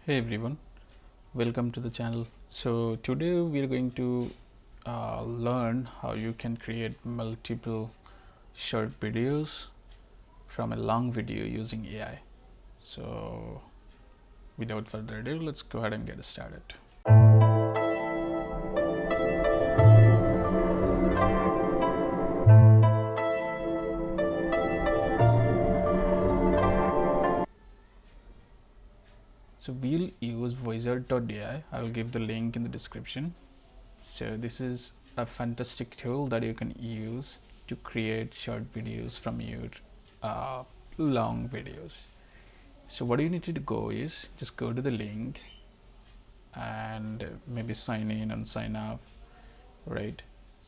Hey everyone, welcome to the channel. So today we are going to learn how you can create multiple short videos from a long video using AI. So without further ado, let's go ahead and get started. So we'll use Voicer.ai. I will give the link in the description. So this is a fantastic tool that you can use to create short videos from your long videos. So what you need to go is just go to the link and maybe sign in and sign up, right?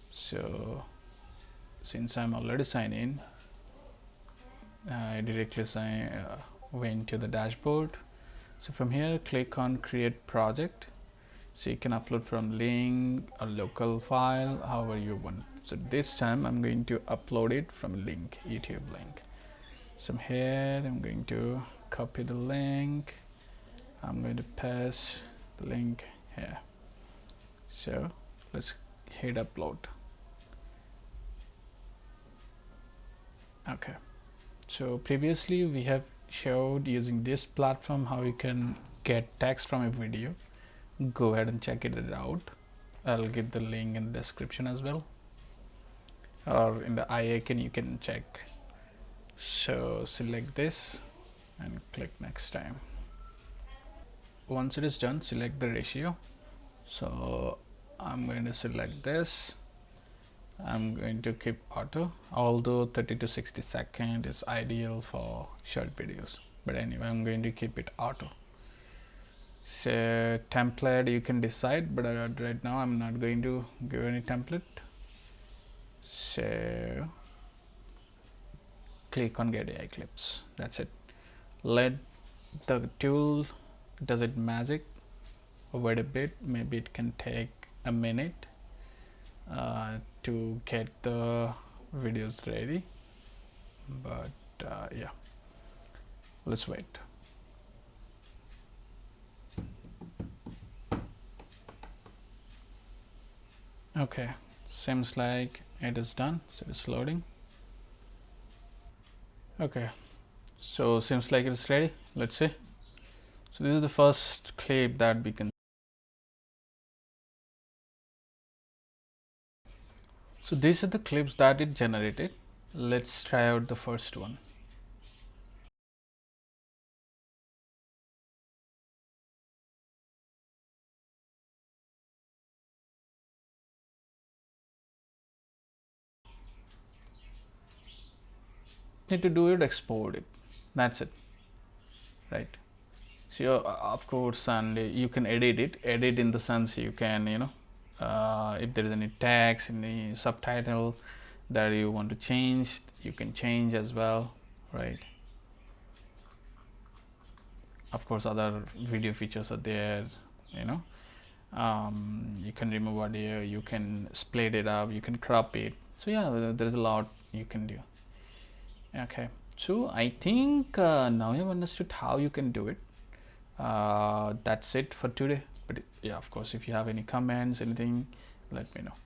So since I'm already signed in, I directly went to the dashboard. So from here, click on create project. So you can upload from link or local file, however you want. So this time I'm going to upload it from link, YouTube link. So here I'm going to copy the link. I'm going to paste the link here. So let's hit upload. Okay, so previously we have showed using this platform how you can get text from a video. Go ahead and check it out. I'll give the link in the description as well, or in the icon you can check. So select this and click next time. Once it is done, select the ratio. So I'm going to select this. I'm going to keep auto, although 30 to 60 seconds is ideal for short videos, but anyway I'm going to keep it auto. So template you can decide, but right now I'm not going to give any template. So click on get AI clips. That's it. Let the tool does it magic. Wait a bit, maybe it can take a minute to get the videos ready, but yeah, let's wait. Okay, seems like it is done, so it's loading. Okay, so seems like it's ready. Let's see. So this is the first clip that we can. So these are the clips that it generated. Let's try out the first one. Need to do it, export it. That's it, right? So of course, and you can edit it. Edit in the sense you can, if there is any text, any subtitle that you want to change, you can change as well, right? Of course, other video features are there, you know. You can remove audio, you can split it up, you can crop it. So yeah, there's a lot you can do. Okay, so I think now you've understood how you can do it. That's it for today, but yeah, of course, if you have any comments, anything, let me know.